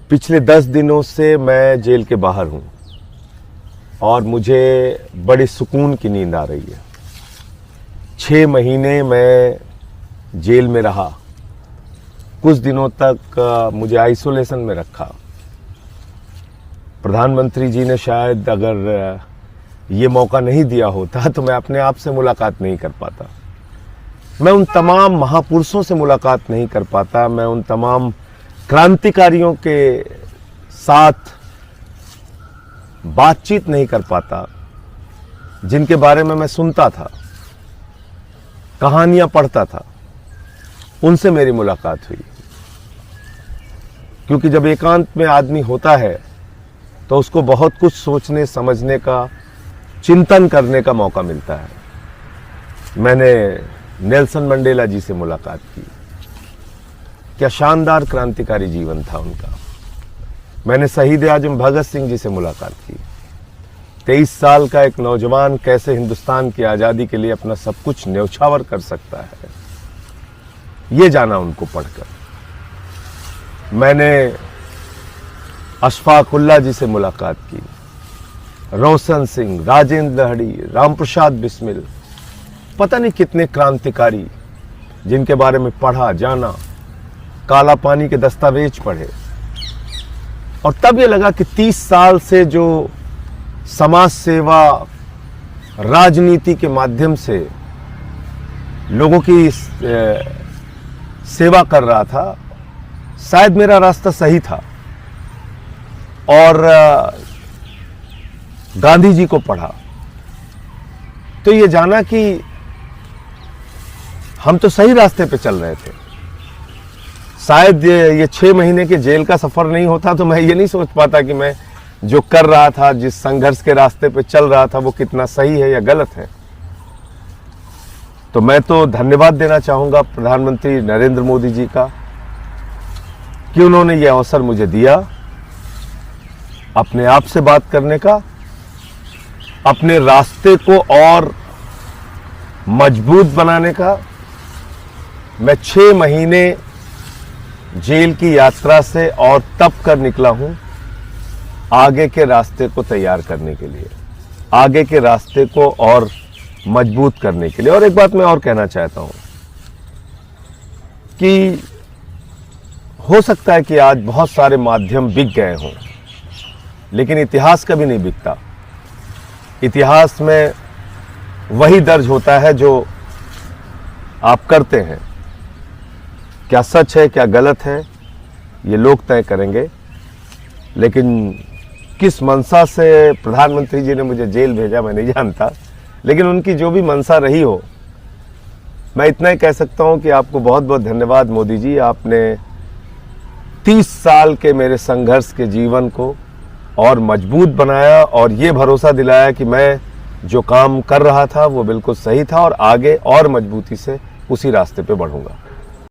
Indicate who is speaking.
Speaker 1: पिछले 10 दिनों से मैं जेल के बाहर हूँ और मुझे बड़ी सुकून की नींद आ रही है। 6 महीने मैं जेल में रहा। कुछ दिनों तक मुझे आइसोलेशन में रखा। प्रधानमंत्री जी ने शायद अगर ये मौका नहीं दिया होता तो मैं अपने आप से मुलाकात नहीं कर पाता। मैं उन तमाम महापुरुषों से मुलाकात नहीं कर पाता। मैं उन तमाम क्रांतिकारियों के साथ बातचीत नहीं कर पाता जिनके बारे में मैं सुनता था, कहानियां पढ़ता था। उनसे मेरी मुलाकात हुई, क्योंकि जब एकांत में आदमी होता है तो उसको बहुत कुछ सोचने समझने का, चिंतन करने का मौका मिलता है। मैंने नेल्सन मंडेला जी से मुलाकात की। क्या शानदार क्रांतिकारी जीवन था उनका। मैंने शहीद आजम भगत सिंह जी से मुलाकात की। 23 साल का एक नौजवान कैसे हिंदुस्तान की आज़ादी के लिए अपना सब कुछ न्यौछावर कर सकता है, ये जाना उनको पढ़कर। मैंने अशफाक उल्लाह जी से मुलाकात की। रोशन सिंह, राजेंद्र लहड़ी, राम प्रसाद बिस्मिल, पता नहीं कितने क्रांतिकारी जिनके बारे में पढ़ा, जाना, काला पानी के दस्तावेज पढ़े। और तब ये लगा कि 30 साल से जो समाज सेवा, राजनीति के माध्यम से लोगों की सेवा कर रहा था, शायद मेरा रास्ता सही था। और गांधी जी को पढ़ा तो ये जाना कि हम तो सही रास्ते पे चल रहे थे। शायद ये 6 महीने के जेल का सफर नहीं होता तो मैं ये नहीं सोच पाता कि मैं जो कर रहा था, जिस संघर्ष के रास्ते पे चल रहा था, वो कितना सही है या गलत है। तो मैं तो धन्यवाद देना चाहूंगा प्रधानमंत्री नरेंद्र मोदी जी का कि उन्होंने ये अवसर मुझे दिया अपने आप से बात करने का, अपने रास्ते को और मजबूत बनाने का। मैं 6 महीने जेल की यात्रा से और तप कर निकला हूं आगे के रास्ते को तैयार करने के लिए, आगे के रास्ते को और मजबूत करने के लिए। और एक बात मैं और कहना चाहता हूं कि हो सकता है कि आज बहुत सारे माध्यम बिक गए हों, लेकिन इतिहास कभी नहीं बिकता। इतिहास में वही दर्ज होता है जो आप करते हैं। क्या सच है, क्या गलत है, ये लोग तय करेंगे। लेकिन किस मंशा से प्रधानमंत्री जी ने मुझे जेल भेजा मैं नहीं जानता, लेकिन उनकी जो भी मंशा रही हो, मैं इतना ही कह सकता हूं कि आपको बहुत बहुत धन्यवाद मोदी जी। आपने 30 साल के मेरे संघर्ष के जीवन को और मजबूत बनाया और ये भरोसा दिलाया कि मैं जो काम कर रहा था वो बिल्कुल सही था और आगे और मजबूती से उसी रास्ते पे बढ़ूंगा।